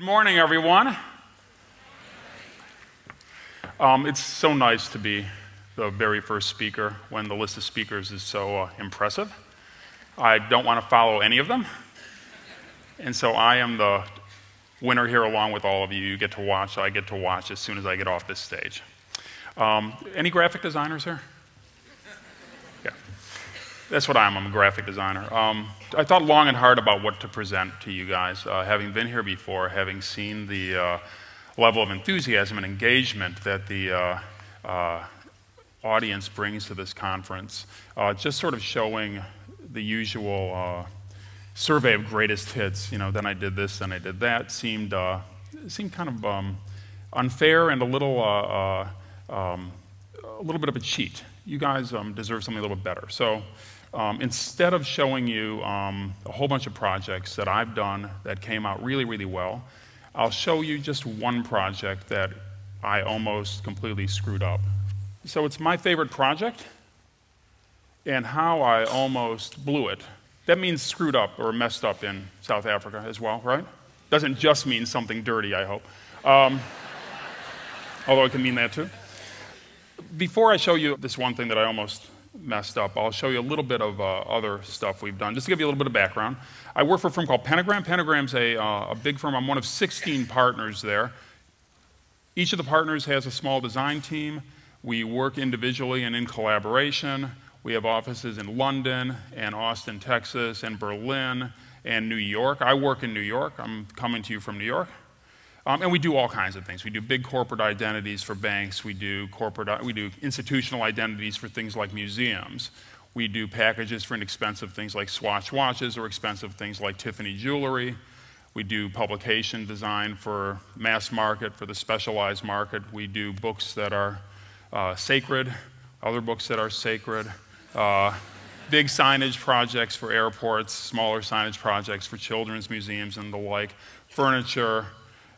Good morning, everyone. It's so nice to be the very first speaker when the list of speakers is so impressive. I don't want to follow any of them, and so I am the winner here along with all of you. You get to watch, I get to watch as soon as I get off this stage. Any graphic designers here? Yeah, that's what I'm a graphic designer. I thought long and hard about what to present to you guys, having been here before, having seen the level of enthusiasm and engagement that the audience brings to this conference, just sort of showing the usual survey of greatest hits, then I did this, then I did that, seemed kind of unfair and a little bit of a cheat. You guys deserve something a little bit better. So instead of showing you a whole bunch of projects that I've done that came out really, really well, I'll show you just one project that I almost completely screwed up. So it's my favorite project and how I almost blew it. That means screwed up or messed up in South Africa as well, right? Doesn't just mean something dirty, I hope. Although it can mean that too. Before I show you this one thing that I almost messed up, I'll show you a little bit of other stuff we've done, just to give you a little bit of background. I work for a firm called Pentagram. Pentagram's a big firm. I'm one of 16 partners there. Each of the partners has a small design team. We work individually and in collaboration. We have offices in London and Austin, Texas, and Berlin and New York. I work in New York. I'm coming to you from New York. And we do all kinds of things. We do big corporate identities for banks. We do institutional identities for things like museums. We do packages for inexpensive things like Swatch watches or expensive things like Tiffany jewelry. We do publication design for mass market, for the specialized market. We do books that are sacred, other books that are sacred. Big signage projects for airports, smaller signage projects for children's museums and the like, furniture,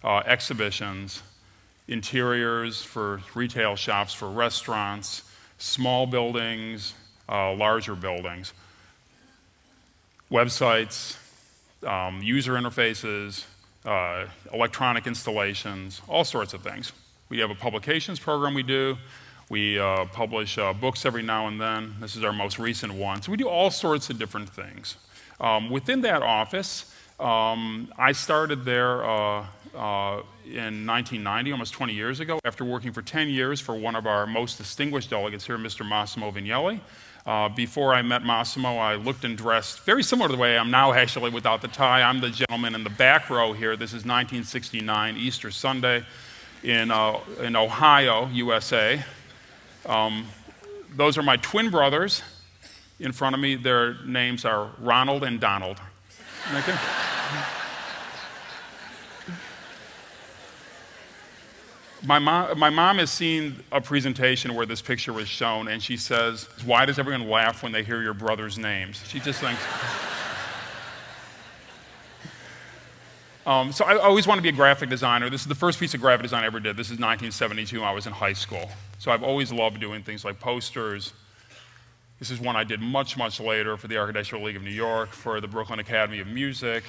exhibitions, interiors for retail shops, for restaurants, small buildings, larger buildings, websites, user interfaces, electronic installations, all sorts of things. We have a publications program we do. We publish books every now and then. This is our most recent one. So we do all sorts of different things. Within that office, I started there in 1990, almost 20 years ago, after working for 10 years for one of our most distinguished delegates here, Mr. Massimo Vignelli. Before I met Massimo, I looked and dressed very similar to the way I am now, actually, without the tie. I'm the gentleman in the back row here. This is 1969, Easter Sunday in Ohio, USA. Those are my twin brothers in front of me. Their names are Ronald and Donald. Okay. My mom has seen a presentation where this picture was shown, and she says, "Why does everyone laugh when they hear your brother's names?" She just thinks. So I always wanted to be a graphic designer. This is the first piece of graphic design I ever did. This is 1972. I was in high school. So I've always loved doing things like posters. This is one I did much, much later for the Architectural League of New York, for the Brooklyn Academy of Music.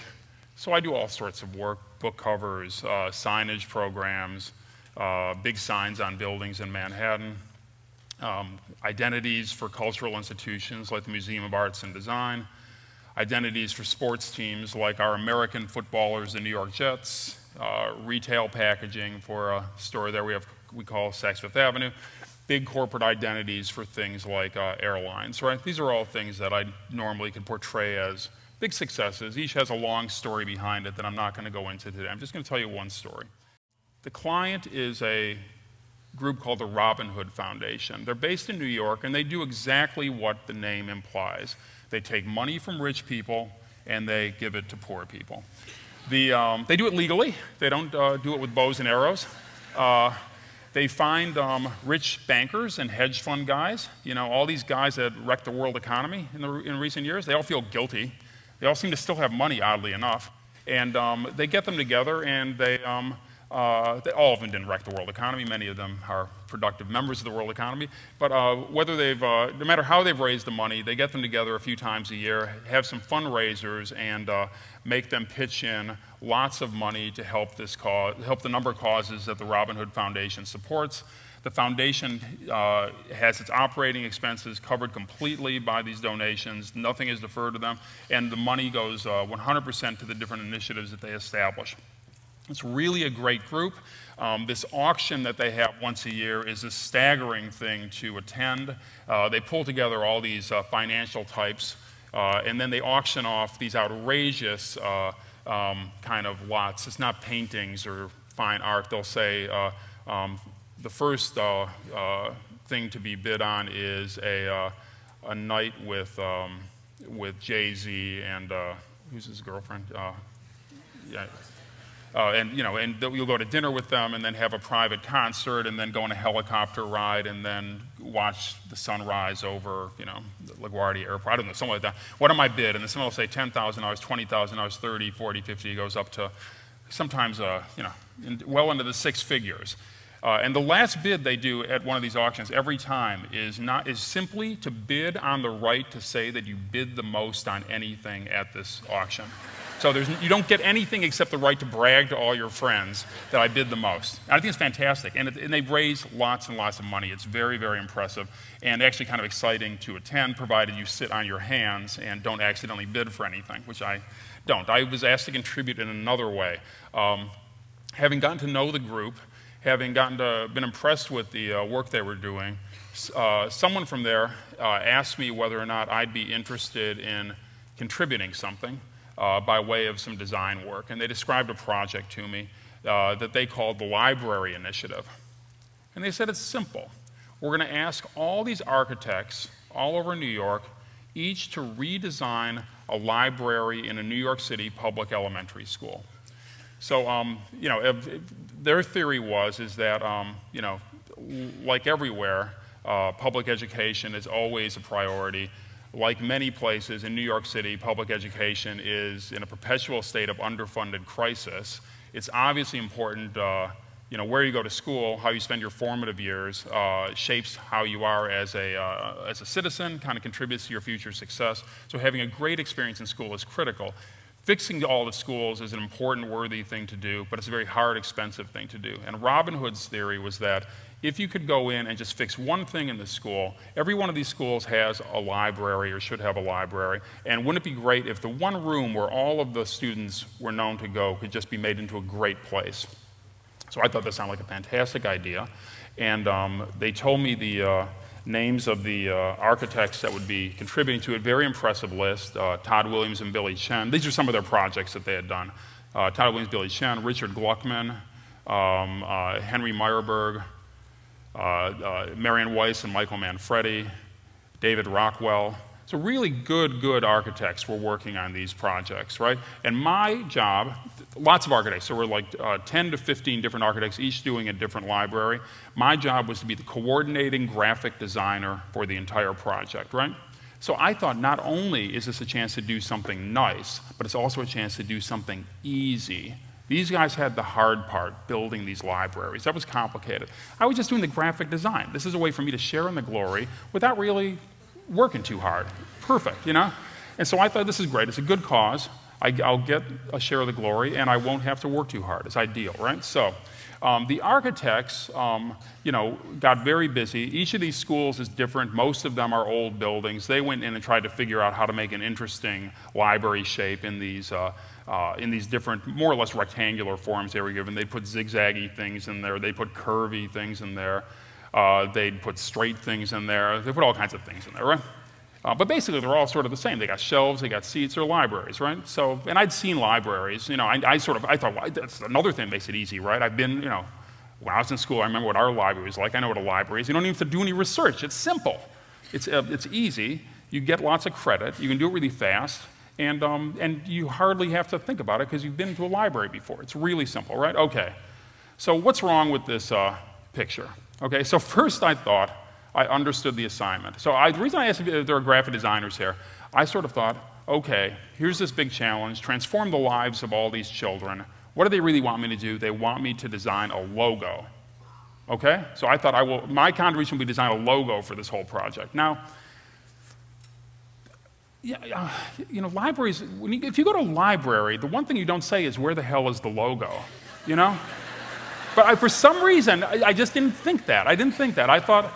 So I do all sorts of work, book covers, signage programs, big signs on buildings in Manhattan, identities for cultural institutions like the Museum of Arts and Design, identities for sports teams like our American footballers, the New York Jets, retail packaging for a store there we call Saks Fifth Avenue, big corporate identities for things like airlines, right? These are all things that I normally could portray as big successes. Each has a long story behind it that I'm not going to go into today. I'm just going to tell you one story. The client is a group called the ROBINHOOD Foundation. They're based in New York, and they do exactly what the name implies. They take money from rich people, and they give it to poor people. They do it legally. They don't do it with bows and arrows. They find rich bankers and hedge fund guys, all these guys that wrecked the world economy in recent years. They all feel guilty. They all seem to still have money, oddly enough. And they get them together, and they all of them didn't wreck the world economy. Many of them are productive members of the world economy. But whether they've, no matter how they've raised the money, they get them together a few times a year, have some fundraisers, and make them pitch in lots of money to help this cause, help the number of causes that the Robin Hood Foundation supports. The foundation has its operating expenses covered completely by these donations. Nothing is deferred to them, and the money goes 100% to the different initiatives that they establish. It's really a great group. This auction that they have once a year is a staggering thing to attend. They pull together all these financial types, and then they auction off these outrageous kind of lots. It's not paintings or fine art. They'll say the first thing to be bid on is a night with Jay-Z and who's his girlfriend? Yeah. And you'll go to dinner with them, and then have a private concert, and then go on a helicopter ride, and then watch the sunrise over, LaGuardia Airport. I don't know, something like that. What am I bid? And then someone will say $10,000, $20,000, $30,000, $40,000, $50,000. It goes up to sometimes, well into the six figures. And the last bid they do at one of these auctions every time is simply to bid on the right to say that you bid the most on anything at this auction. So you don't get anything except the right to brag to all your friends that I bid the most. And I think it's fantastic. And they raise lots and lots of money. It's very, very impressive, and actually kind of exciting to attend, provided you sit on your hands and don't accidentally bid for anything, which I don't. I was asked to contribute in another way. Having gotten to know the group, having been impressed with the work they were doing, someone from there asked me whether or not I'd be interested in contributing something by way of some design work. And they described a project to me that they called the Library Initiative. And they said it's simple. We're going to ask all these architects all over New York each to redesign a library in a New York City public elementary school. So, their theory is that, like everywhere, public education is always a priority. Like many places in New York City, public education is in a perpetual state of underfunded crisis. It's obviously important, where you go to school, how you spend your formative years, shapes how you are as a citizen, kind of contributes to your future success. So having a great experience in school is critical. Fixing all the schools is an important, worthy thing to do, but it's a very hard, expensive thing to do. And Robin Hood's theory was that if you could go in and just fix one thing in the school, every one of these schools has a library or should have a library, and wouldn't it be great if the one room where all of the students were known to go could just be made into a great place? So I thought that sounded like a fantastic idea, and they told me the names of the architects that would be contributing to it. Very impressive list. Todd Williams and Billy Chen. These are some of their projects that they had done. Todd Williams, Billy Chen, Richard Gluckman, Henry Meyerberg, Marion Weiss and Michael Manfredi, David Rockwell. So really good architects were working on these projects, right? And my job, lots of architects, so we're like 10 to 15 different architects, each doing a different library. My job was to be the coordinating graphic designer for the entire project, right? So I thought not only is this a chance to do something nice, but it's also a chance to do something easy. These guys had the hard part, building these libraries. That was complicated. I was just doing the graphic design. This is a way for me to share in the glory without really working too hard. Perfect, And so I thought, this is great. It's a good cause. I'll get a share of the glory, and I won't have to work too hard. It's ideal, right? So the architects, got very busy. Each of these schools is different. Most of them are old buildings. They went in and tried to figure out how to make an interesting library shape in these different, more or less rectangular forms they were given. They put zigzaggy things in there. They put curvy things in there. They'd put straight things in there. They put all kinds of things in there, right? But basically, they're all sort of the same. They got shelves, they got seats, they're libraries, right? So, and I'd seen libraries. I thought, well, that's another thing that makes it easy, right? I've been, when I was in school, I remember what our library was like. I know what a library is. You don't even have to do any research. It's simple. It's easy. You get lots of credit. You can do it really fast. And you hardly have to think about it because you've been to a library before. It's really simple, right? Okay. So what's wrong with this picture? Okay, so first I thought I understood the assignment. So the reason I asked if there are graphic designers here, I sort of thought, okay, here's this big challenge, transform the lives of all these children. What do they really want me to do? They want me to design a logo. Okay? So I thought my contribution would be design a logo for this whole project. Now, libraries, if you go to a library, the one thing you don't say is, where the hell is the logo? You know? But for some reason, I just didn't think that. I didn't think that. I thought,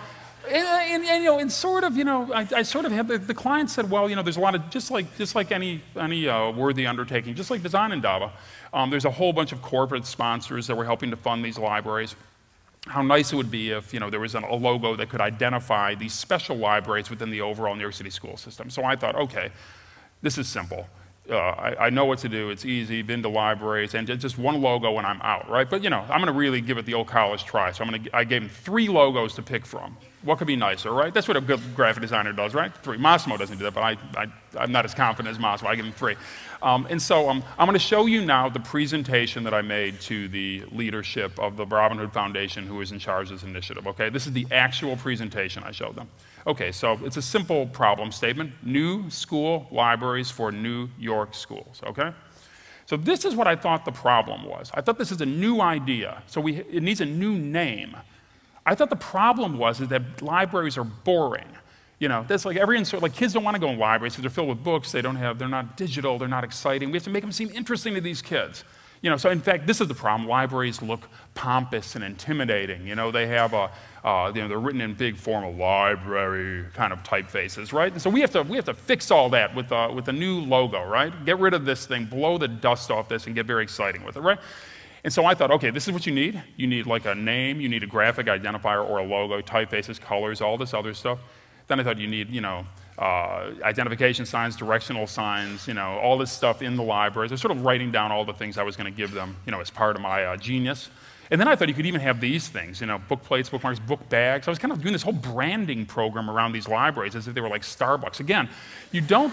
and sort of, I sort of had, the client said, well, there's a lot of, just like any worthy undertaking, just like Design Indaba, there's a whole bunch of corporate sponsors that were helping to fund these libraries. How nice it would be if there was a logo that could identify these special libraries within the overall New York City school system. So I thought, okay, this is simple. I know what to do. It's easy. Been to libraries, and just one logo and I'm out, right? But I'm going to really give it the old college try. So I gave him 3 logos to pick from. What could be nicer, right? That's what a good graphic designer does, right? 3. Massimo doesn't do that, but I'm not as confident as Massimo. I give him 3. And so I'm going to show you now the presentation that I made to the leadership of the Robin Hood Foundation, who is in charge of this initiative. Okay, this is the actual presentation I showed them. Okay, so it's a simple problem statement. New school libraries for New York schools, okay? So this is what I thought the problem was. I thought this is a new idea, so it needs a new name. I thought the problem is that libraries are boring. That's like kids don't want to go in libraries because they're filled with books, they're not digital, they're not exciting. We have to make them seem interesting to these kids. So in fact, this is the problem. Libraries look pompous and intimidating. They have they're written in big formal library kind of typefaces, right? And so we have to fix all that with a new logo, right? Get rid of this thing, blow the dust off this, and get very exciting with it, right? And so I thought, okay, this is what you need. You need like a name, you need a graphic identifier or a logo, typefaces, colors, all this other stuff. Then I thought you need, identification signs, directional signs, all this stuff in the libraries. I was sort of writing down all the things I was going to give them, as part of my genius. And then I thought you could even have these things, Bookplates, Bookmarks, Bookbags. I was kind of doing this whole branding program around these libraries as if they were like Starbucks. Again, you don't,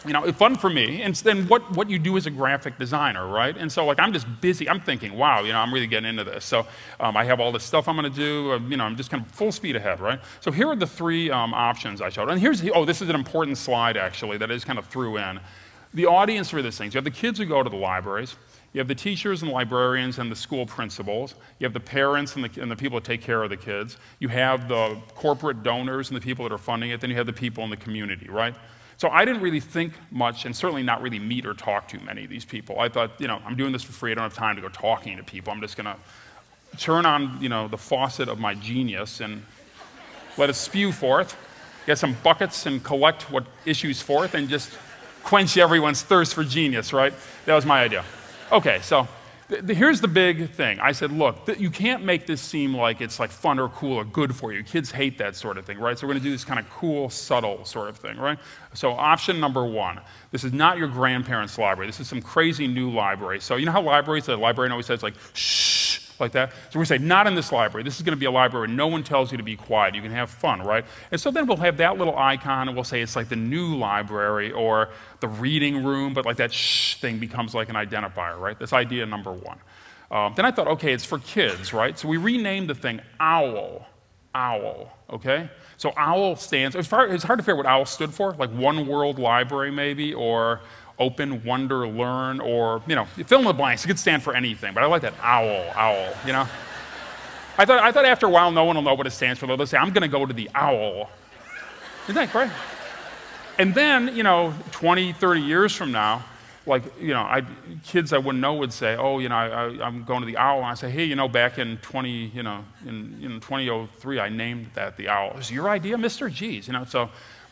it's fun for me. And then what you do as a graphic designer, right? And so I'm just busy. I'm thinking, wow, I'm really getting into this. So I have all this stuff I'm going to do. I'm just kind of full speed ahead, right? So here are the 3 options I showed. And this is an important slide, actually, that I just kind of threw in. The audience for this thing. So you have the kids who go to the libraries. You have the teachers and librarians and the school principals. You have the parents and the people that take care of the kids. You have the corporate donors and the people that are funding it. Then you have the people in the community, right? So I didn't really think much, and certainly not really meet or talk to many of these people. I thought, I'm doing this for free. I don't have time to go talking to people. I'm just going to turn on, the faucet of my genius and let it spew forth, get some buckets and collect what issues forth and just quench everyone's thirst for genius, right? That was my idea. Okay, so here's the big thing. I said, look, you can't make this seem like it's like fun or cool or good for you. Kids hate that sort of thing, right? So we're going to do this kind of cool, subtle sort of thing, right? So option number 1, this is not your grandparents' library. This is some crazy new library. So you know how libraries, the librarian always says like, shh, like that? So we're going to say, not in this library. This is going to be a library where no one tells you to be quiet. You can have fun, right? And so then we'll have that little icon, and we'll say it's like the new library or the reading room, but like that shh thing becomes like an identifier, right? That's idea number 1. Then I thought, okay, it's for kids, right? So we renamed the thing OWL, okay? So OWL stands, it's hard to figure out what OWL stood for, like One World Library maybe, or Open, Wonder, Learn, or, fill in the blanks. It could stand for anything, but I like that OWL, I thought after a while no one will know what it stands for. They'll say, I'm going to go to the OWL. Isn't that great? And then, 20, 30 years from now, kids I wouldn't know would say, oh, I'm going to the OWL. And I say, hey, back in 2003, I named that the OWL. Is your idea, Mr. G's?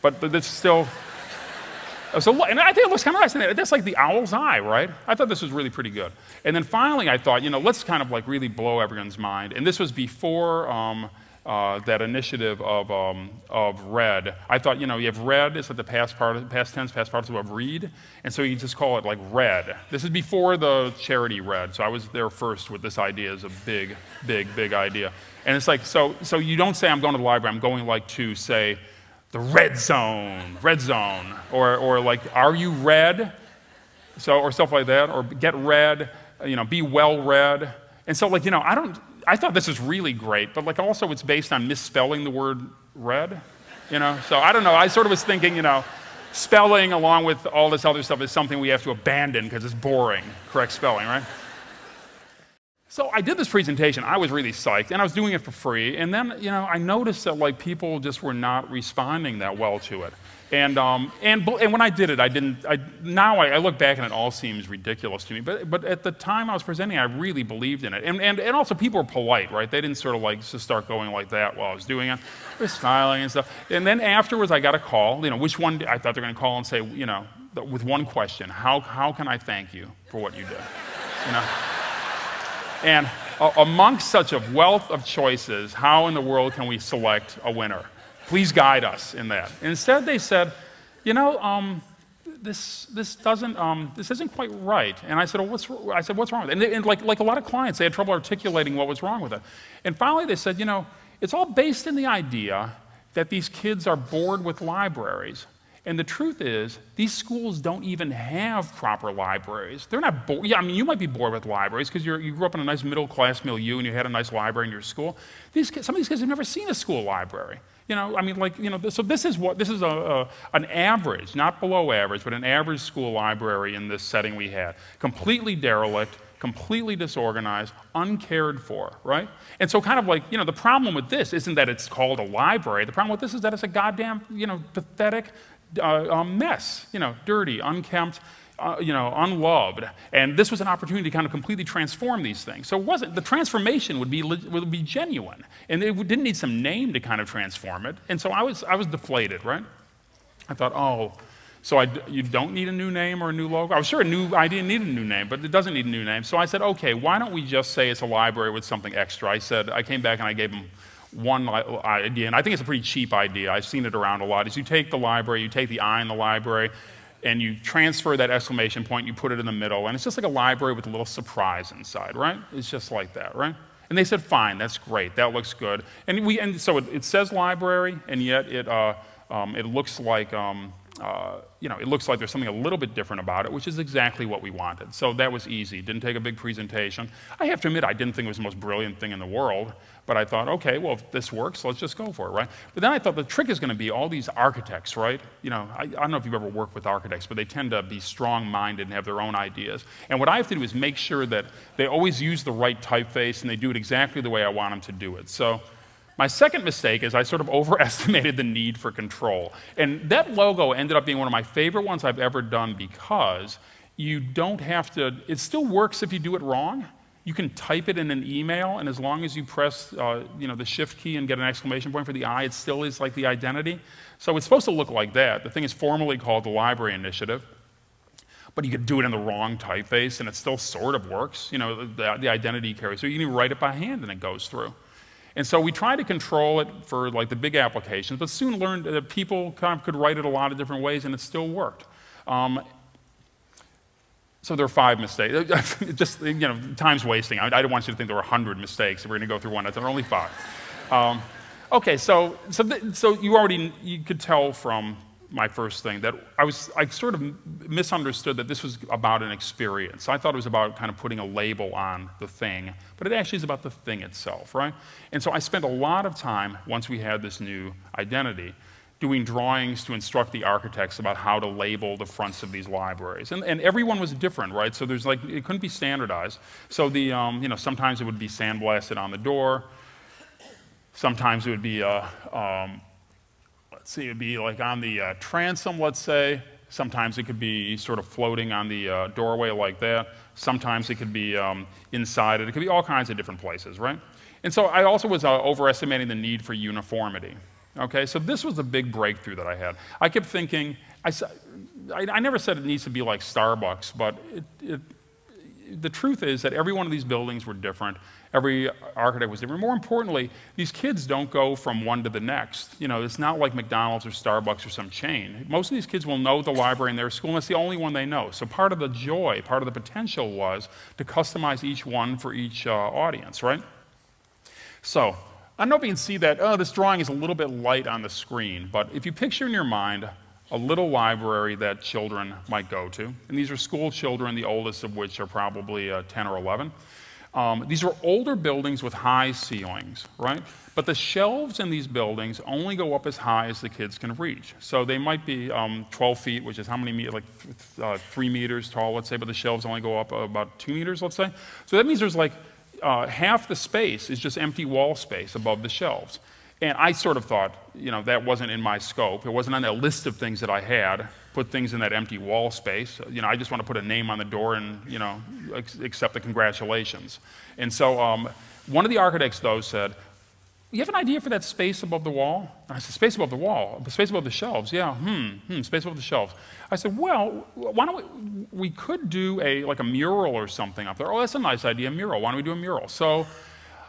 But it's still. And I think it looks kind of nice. That's like the owl's eye, right? I thought this was really pretty good. And then finally, I thought, let's kind of really blow everyone's mind. And this was before that initiative of read. I thought, you have read, it's like the past tense, past participle of read, and so you just call it like read. This is before the charity read, so I was there first with this idea as a big, big, big idea. And it's like, so you don't say I'm going to the library, I'm going to say the red zone, or like, are you read? So, or stuff like that, or get read, be well read. And so I thought this was really great, but also it's based on misspelling the word read, So I don't know, I sort of was thinking, spelling, along with all this other stuff, is something we have to abandon because it's boring, correct spelling, right? So I did this presentation. I was really psyched, and I was doing it for free. And then, I noticed that like people just were not responding that well to it. And when I did it, now I look back and it all seems ridiculous to me. But at the time I was presenting, I really believed in it. And also people were polite, right? They didn't sort of like just start going like that while I was doing it. They were smiling and stuff. And then afterwards I got a call. Which one? I thought they were going to call and say, with one question: how can I thank you for what you did? And amongst such a wealth of choices, how in the world can we select a winner? Please guide us in that. Instead, they said, this isn't quite right. And I said, what's wrong with it? And like a lot of clients, they had trouble articulating what was wrong with it. And finally, they said, it's all based in the idea that these kids are bored with libraries. And the truth is, these schools don't even have proper libraries. They're not bored. Yeah, you might be bored with libraries because you grew up in a nice middle-class milieu and you had a nice library in your school. Some of these kids have never seen a school library. So this is an average, not below average, but an average school library in this setting we had. Completely derelict, completely disorganized, uncared for, right? And so kind of like, the problem with this isn't that it's called a library. The problem with this is that it's a goddamn, pathetic mess, dirty, unkempt, unloved. And this was an opportunity to kind of completely transform these things. So the transformation would be genuine. And it didn't need some name to kind of transform it. And so I was deflated, right? I thought, so you don't need a new name or a new logo? I was sure a new idea needed a new name, but it doesn't need a new name. So I said, okay, why don't we just say it's a library with something extra? I came back and I gave them one idea, and I think it's a pretty cheap idea. I've seen it around a lot. Is you take the library, you take the I in the library, and you transfer that exclamation point, you put it in the middle, and it's just like a library with a little surprise inside, right? It's just like that, right? And they said, fine, that's great, that looks good. And so it says library, and yet it looks like it looks like there's something a little bit different about it, which is exactly what we wanted. So that was easy. Didn't take a big presentation. I have to admit, I didn't think it was the most brilliant thing in the world, but I thought, okay, well, if this works, let's just go for it, right? But then I thought the trick is going to be all these architects, right? I don't know if you've ever worked with architects, but they tend to be strong-minded and have their own ideas. And what I have to do is make sure that they always use the right typeface and they do it exactly the way I want them to do it. So my second mistake is I sort of overestimated the need for control. And that logo ended up being one of my favorite ones I've ever done because you don't have to, it still works if you do it wrong. You can type it in an email, and as long as you press the shift key and get an exclamation point for the I, it still is like the identity. So it's supposed to look like that. The thing is formally called the Library Initiative, but you could do it in the wrong typeface, and it still sort of works. The identity carries. So you can even write it by hand, and it goes through. And so we tried to control it for like the big applications, but soon learned that people kind of could write it a lot of different ways, and it still worked. So there are 5 mistakes. Just time's wasting. I didn't want you to think there were 100 mistakes. We're going to go through one. There are only 5. Okay, so you could tell from my first thing that I sort of misunderstood that this was about an experience. I thought it was about kind of putting a label on the thing, but it actually is about the thing itself, right? And so I spent a lot of time, once we had this new identity, doing drawings to instruct the architects about how to label the fronts of these libraries. And everyone was different, right? So there's like, it couldn't be standardized. So the, sometimes it would be sandblasted on the door. Sometimes it would be, let's see, it would be like on the transom, let's say. Sometimes it could be sort of floating on the doorway like that. Sometimes it could be inside it. It could be all kinds of different places, right? And so I also was overestimating the need for uniformity. Okay, so this was a big breakthrough that I had. I kept thinking, I never said it needs to be like Starbucks, but the truth is that every one of these buildings were different. Every architect was different. More importantly, these kids don't go from one to the next. It's not like McDonald's or Starbucks or some chain. Most of these kids will know the library in their school, and it's the only one they know. So part of the joy, part of the potential was to customize each one for each audience, right? So I don't know if you can see that, this drawing is a little bit light on the screen, but if you picture in your mind a little library that children might go to, and these are school children, the oldest of which are probably 10 or 11. These are older buildings with high ceilings, right? But the shelves in these buildings only go up as high as the kids can reach. So they might be 12 feet, which is how many meters, like 3 meters tall, let's say, but the shelves only go up about 2 meters, let's say. So that means there's like half the space is just empty wall space above the shelves. And I sort of thought, that wasn't in my scope. It wasn't on that list of things that I had, put things in that empty wall space. I just want to put a name on the door and, accept the congratulations. And so one of the architects, though, said, you have an idea for that space above the wall? And I said, space above the wall? Space above the shelves, yeah, space above the shelves. I said, well, why don't we could do like a mural or something up there. Oh, that's a nice idea, a mural. Why don't we do a mural? So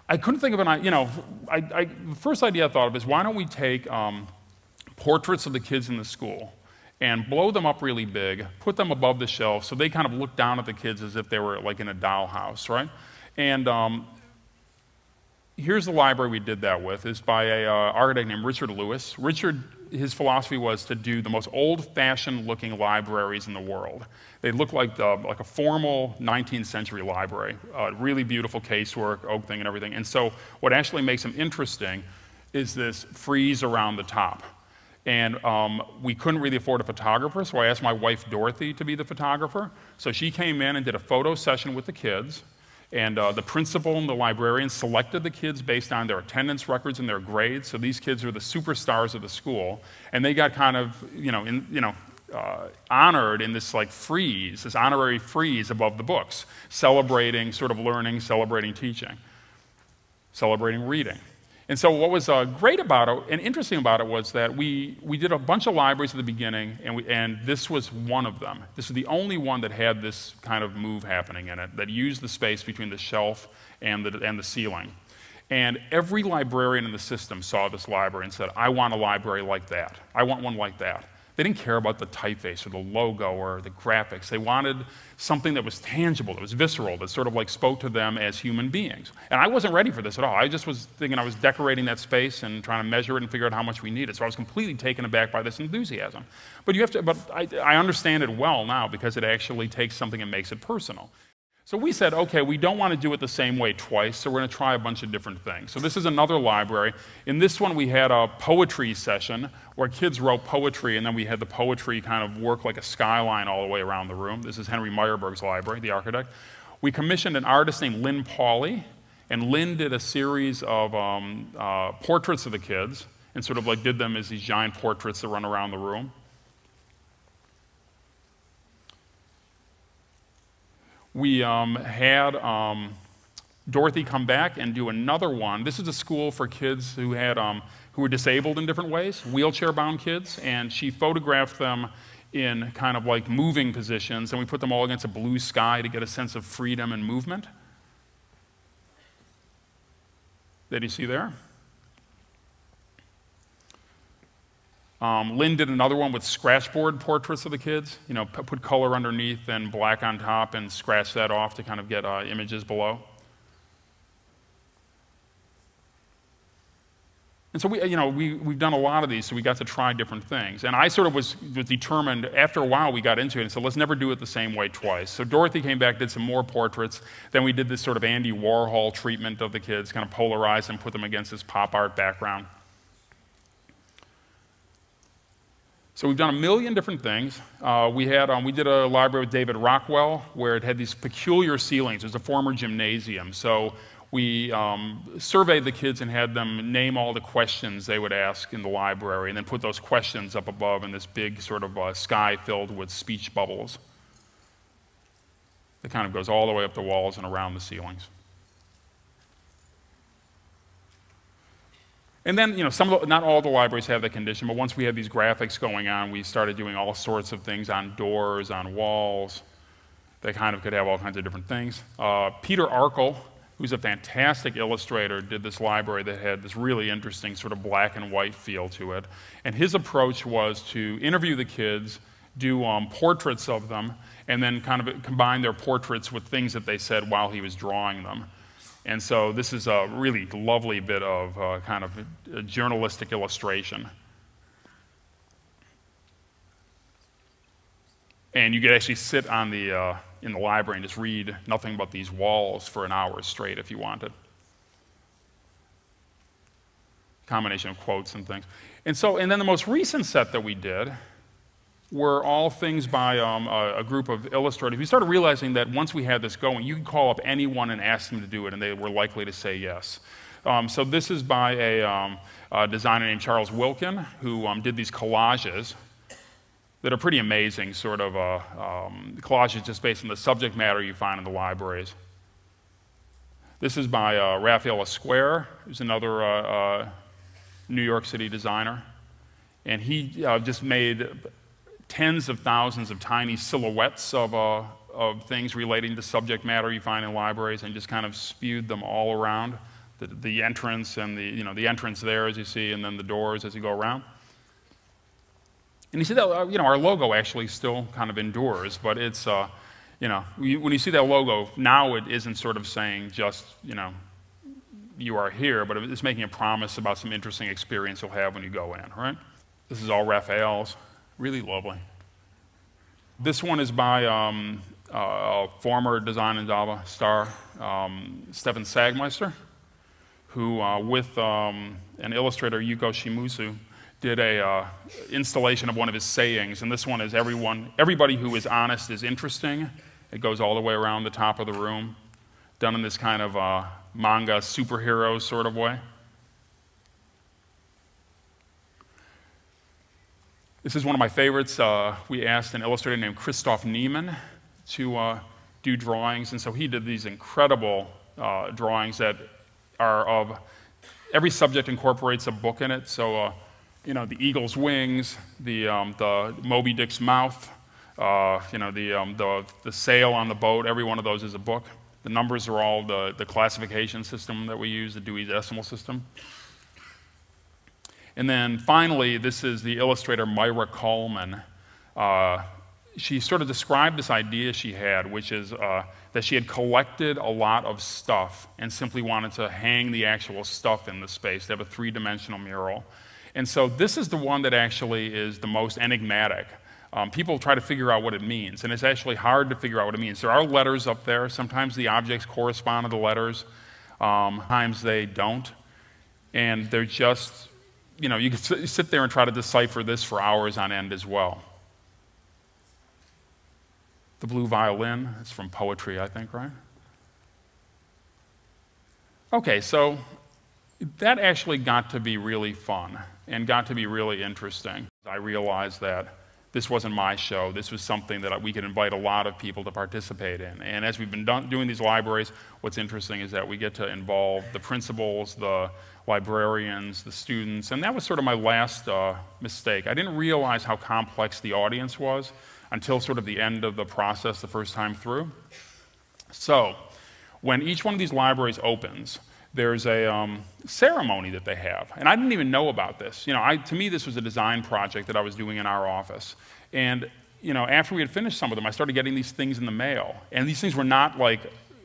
I couldn't think of the first idea I thought of is why don't we take portraits of the kids in the school and blow them up really big, put them above the shelf so they kind of look down at the kids as if they were like in a dollhouse, right? And here's the library we did that with. It's by an architect named Richard Lewis. Richard, his philosophy was to do the most old-fashioned looking libraries in the world. They look like a formal 19th century library, really beautiful casework, oak thing and everything. And so what actually makes them interesting is this frieze around the top. And we couldn't really afford a photographer, so I asked my wife Dorothy to be the photographer. So she came in and did a photo session with the kids. And the principal and the librarian selected the kids based on their attendance records and their grades. So these kids are the superstars of the school, and they got kind of, honored in this like frieze, this honorary frieze above the books, celebrating sort of learning, celebrating teaching, celebrating reading. And so what was great about it and interesting about it was that we did a bunch of libraries at the beginning, and this was one of them. This is the only one that had this kind of move happening in it, that used the space between the shelf and the ceiling. And every librarian in the system saw this library and said, I want a library like that. I want one like that. They didn't care about the typeface or the logo or the graphics. They wanted something that was tangible, that was visceral, that sort of like spoke to them as human beings. And I wasn't ready for this at all. I just was thinking I was decorating that space and trying to measure it and figure out how much we needed. So I was completely taken aback by this enthusiasm. But I understand it well now because it actually takes something and makes it personal. So we said, okay, we don't want to do it the same way twice, so we're going to try a bunch of different things. So this is another library. In this one, we had a poetry session where kids wrote poetry, and then we had the poetry kind of work like a skyline all the way around the room. This is Henry Meyerberg's library, the architect. We commissioned an artist named Lynn Pauley, and Lynn did a series of portraits of the kids, and sort of like did them as these giant portraits that run around the room. We had Dorothy come back and do another one. This is a school for kids who were disabled in different ways, wheelchair-bound kids, and she photographed them in kind of like moving positions, and we put them all against a blue sky to get a sense of freedom and movement. That you see there? Lynn did another one with scratchboard portraits of the kids. Put color underneath and black on top and scratch that off to kind of get images below. And so we've done a lot of these, so we got to try different things. And I sort of was determined, after a while we got into it, and said, let's never do it the same way twice. So Dorothy came back, did some more portraits. Then we did this sort of Andy Warhol treatment of the kids, kind of polarized and put them against this pop art background. So we've done a million different things. We did a library with David Rockwell where it had these peculiar ceilings. It was a former gymnasium. So we surveyed the kids and had them name all the questions they would ask in the library and then put those questions up above in this big sort of sky filled with speech bubbles. It kind of goes all the way up the walls and around the ceilings. And then, not all the libraries have that condition, but once we had these graphics going on, we started doing all sorts of things on doors, on walls. They kind of could have all kinds of different things. Peter Arkell, who's a fantastic illustrator, did this library that had this really interesting sort of black and white feel to it. And his approach was to interview the kids, do portraits of them, and then kind of combine their portraits with things that they said while he was drawing them. And so this is a really lovely bit of kind of a journalistic illustration. And you could actually sit on the in the library and just read nothing but these walls for an hour straight if you wanted. Combination of quotes and things. And then the most recent set that we did were all things by a group of illustrators. We started realizing that once we had this going, you could call up anyone and ask them to do it, and they were likely to say yes. So this is by a designer named Charles Wilkin, who did these collages that are pretty amazing, sort of collages just based on the subject matter you find in the libraries. This is by Raphael Esquire, who's another New York City designer. And he just made tens of thousands of tiny silhouettes of things relating to subject matter you find in libraries and just kind of spewed them all around. The entrance and the entrance there, as you see, and then the doors as you go around. And you see that, our logo actually still kind of endures, but it's, when you see that logo, now it isn't sort of saying just, you are here, but it's making a promise about some interesting experience you'll have when you go in, right? This is all Raphael's, really lovely. This one is by a former Design Indaba star, Stefan Sagmeister, who, with an illustrator, Yuko Shimusu, did a installation of one of his sayings, and this one is everybody who is honest is interesting. It goes all the way around the top of the room, done in this kind of manga superhero sort of way. This is one of my favorites. We asked an illustrator named Christoph Niemann to do drawings, and so he did these incredible drawings that are of, every subject incorporates a book in it, so the eagle's wings, the Moby Dick's mouth, the sail on the boat, every one of those is a book. The numbers are all the classification system that we use, the Dewey Decimal System. And then finally, this is the illustrator Myra Coleman. She sort of described this idea she had, which is that she had collected a lot of stuff and simply wanted to hang the actual stuff in the space, to have a three-dimensional mural. And so this is the one that actually is the most enigmatic. People try to figure out what it means, and it's actually hard to figure out what it means. There are letters up there. Sometimes the objects correspond to the letters. Sometimes they don't. And they're just, you can sit there and try to decipher this for hours on end as well. The blue violin, it's from poetry, I think, right? Okay, so that actually got to be really fun and got to be really interesting. I realized that this wasn't my show. This was something that we could invite a lot of people to participate in. And as we've been doing these libraries, what's interesting is that we get to involve the principals, the librarians, the students, and that was sort of my last mistake. I didn't realize how complex the audience was until sort of the end of the process the first time through. So, when each one of these libraries opens, there's a ceremony that they have. And I didn't even know about this. To me, this was a design project that I was doing in our office. And, after we had finished some of them, I started getting these things in the mail. And these things were not,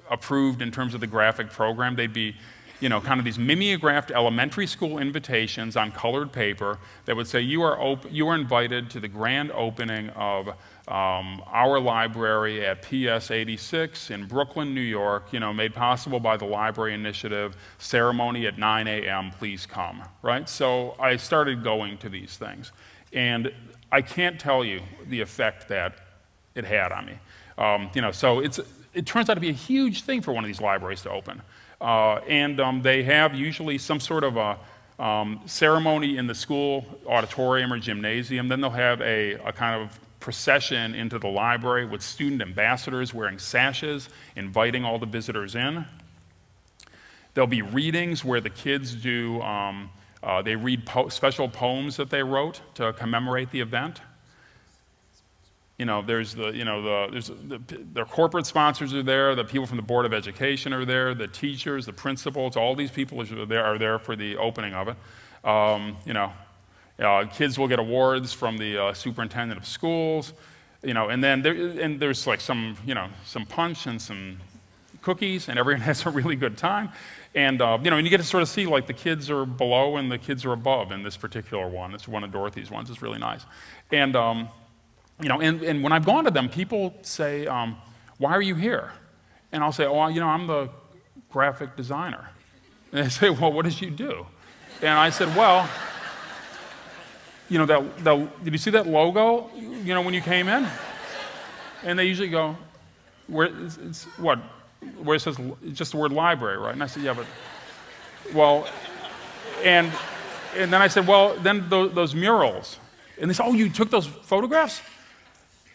approved in terms of the graphic program. They'd be, kind of these mimeographed elementary school invitations on colored paper that would say, you are invited to the grand opening of our library at PS 86 in Brooklyn, New York, made possible by the Library Initiative, ceremony at 9 a.m., please come, right? So I started going to these things. And I can't tell you the effect that it had on me. So it turns out to be a huge thing for one of these libraries to open. They have usually some sort of a ceremony in the school auditorium or gymnasium. Then they'll have a kind of procession into the library with student ambassadors wearing sashes, inviting all the visitors in. There'll be readings where the kids do, they read special poems that they wrote to commemorate the event. Their corporate sponsors are there, the people from the Board of Education are there, the teachers, the principals, all these people are there for the opening of it. Kids will get awards from the superintendent of schools, and then there's some punch and some cookies, and everyone has a really good time. And and you get to sort of see the kids are below and the kids are above in this particular one. It's one of Dorothy's ones. It's really nice. And and when I've gone to them, people say, why are you here? And I'll say, oh, I'm the graphic designer. And they say, well, what did you do? And I said, well, did you see that logo, when you came in? And they usually go, where it says just the word library, right? And I said, yeah, but, well, and then I said, well, then those murals. And they said, oh, you took those photographs?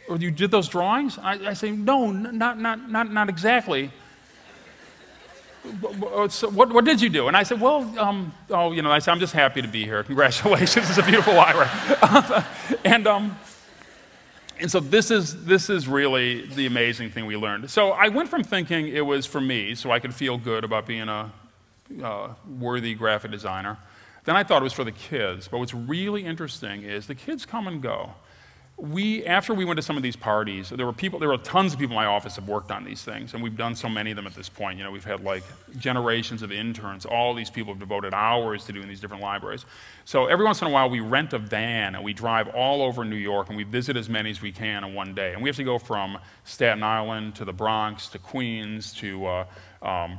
Or you did those drawings? I say, no, not exactly. So what did you do? And I said, well, I said, I'm just happy to be here. Congratulations, it's a beautiful library. And so this is really the amazing thing we learned. So I went from thinking it was for me, so I could feel good about being a worthy graphic designer. Then I thought it was for the kids. But what's really interesting is the kids come and go. After we went to some of these parties, there were tons of people in my office that worked on these things, and we've done so many of them at this point. We've had like generations of interns. All these people have devoted hours to doing these different libraries. So every once in a while, we rent a van, and we drive all over New York, and we visit as many as we can in one day. And we have to go from Staten Island to the Bronx to Queens to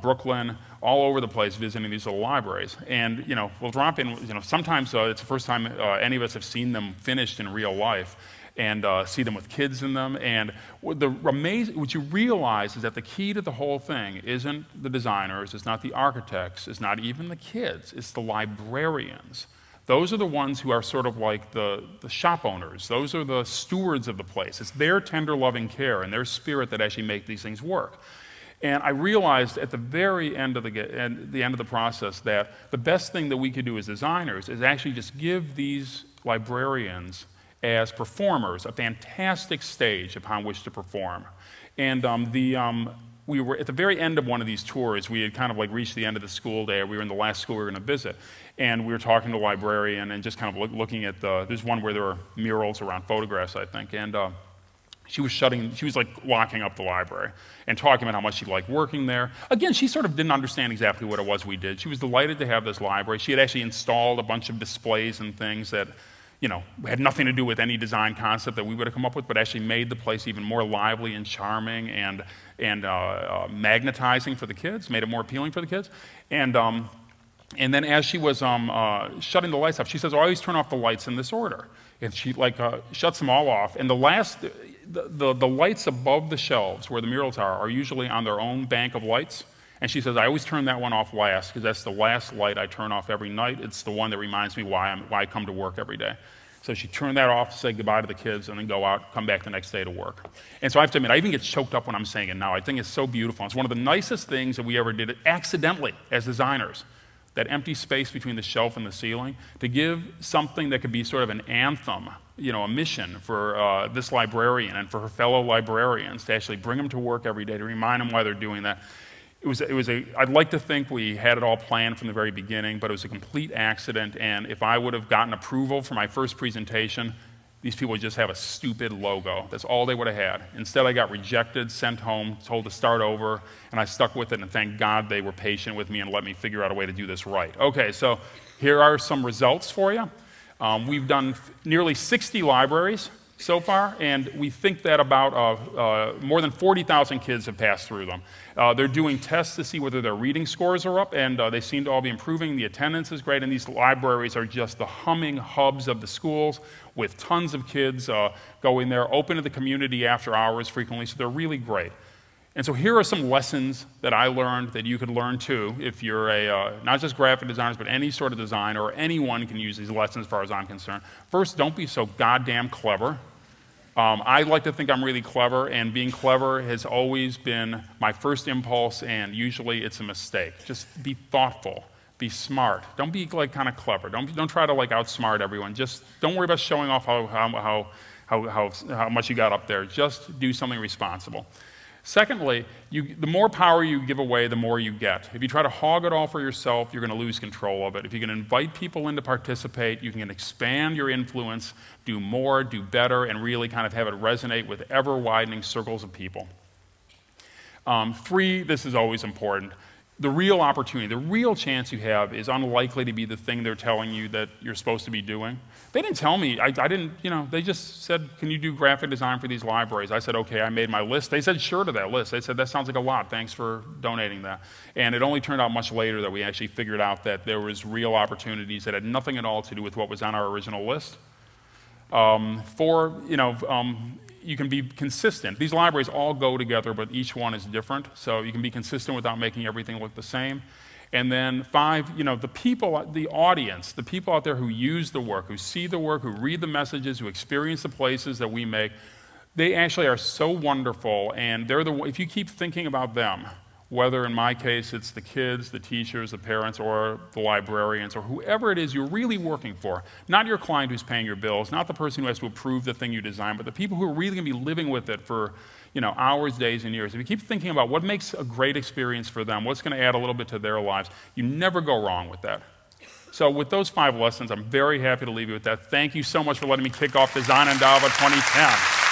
Brooklyn, all over the place visiting these little libraries. And, we'll drop in, sometimes it's the first time any of us have seen them finished in real life, and see them with kids in them. And what you realize is that the key to the whole thing isn't the designers, it's not the architects, it's not even the kids, it's the librarians. Those are the ones who are sort of like the shop owners. Those are the stewards of the place. It's their tender, loving care and their spirit that actually make these things work. And I realized at the very end of the process that the best thing that we could do as designers is actually just give these librarians as performers a fantastic stage upon which to perform. And we were at the very end of one of these tours. We had kind of like reached the end of the school day. We were in the last school we were going to visit. And we were talking to a librarian and just kind of looking at there's one where there were murals around photographs, I think. And she was like locking up the library and talking about how much she liked working there. Again, she sort of didn't understand exactly what it was we did. She was delighted to have this library. She had actually installed a bunch of displays and things that had nothing to do with any design concept that we would have come up with, but actually made the place even more lively and charming and magnetizing for the kids, made it more appealing for the kids. And then as she was shutting the lights off, she says, always turn off the lights in this order. And she shuts them all off. And the lights above the shelves where the murals are usually on their own bank of lights. And she says, I always turn that one off last because that's the last light I turn off every night. It's the one that reminds me why I come to work every day. So she turned that off, say goodbye to the kids, and then go out, come back the next day to work. And so I have to admit, I even get choked up when I'm saying it now. I think it's so beautiful. It's one of the nicest things that we ever did accidentally as designers, that empty space between the shelf and the ceiling, to give something that could be sort of an anthem, a mission for this librarian and for her fellow librarians to actually bring them to work every day, to remind them why they're doing that. I'd like to think we had it all planned from the very beginning, but it was a complete accident, and if I would have gotten approval for my first presentation, these people would just have a stupid logo. That's all they would have had. Instead, I got rejected, sent home, told to start over, and I stuck with it, and thank God they were patient with me and let me figure out a way to do this right. Okay, so here are some results for you. We've done nearly 60 libraries so far, and we think that about more than 40,000 kids have passed through them. They're doing tests to see whether their reading scores are up, and they seem to all be improving. The attendance is great, and these libraries are just the humming hubs of the schools with tons of kids going there, open to the community after hours frequently, so they're really great. And so here are some lessons that I learned that you could learn too if you're not just graphic designers, but any sort of designer, or anyone can use these lessons as far as I'm concerned. First, don't be so goddamn clever. I like to think I'm really clever, and being clever has always been my first impulse, and usually it's a mistake. Just be thoughtful, be smart. Don't be kind of clever. Don't try to outsmart everyone. Just don't worry about showing off how much you got up there. Just do something responsible. Secondly, the more power you give away, the more you get. If you try to hog it all for yourself, you're going to lose control of it. If you can invite people in to participate, you can expand your influence, do more, do better, and really kind of have it resonate with ever-widening circles of people. 3, this is always important. the real opportunity, the real chance you have is unlikely to be the thing they're telling you that you're supposed to be doing. They didn't tell me, I didn't, they just said, can you do graphic design for these libraries? I said, okay, I made my list. They said, sure to that list. They said, that sounds like a lot, thanks for donating that. And it only turned out much later that we actually figured out that there was real opportunities that had nothing at all to do with what was on our original list. You can be consistent. These libraries all go together, but each one is different. So you can be consistent without making everything look the same. And then 5, the people, the audience, the people out there who use the work, who see the work, who read the messages, who experience the places that we make, they actually are so wonderful. And they're if you keep thinking about them, whether in my case it's the kids, the teachers, the parents, or the librarians, or whoever it is you're really working for, not your client who's paying your bills, not the person who has to approve the thing you design, but the people who are really going to be living with it for hours, days, and years. If you keep thinking about what makes a great experience for them, what's going to add a little bit to their lives, you never go wrong with that. So with those 5 lessons, I'm very happy to leave you with that. Thank you so much for letting me kick off Design Indaba 2010.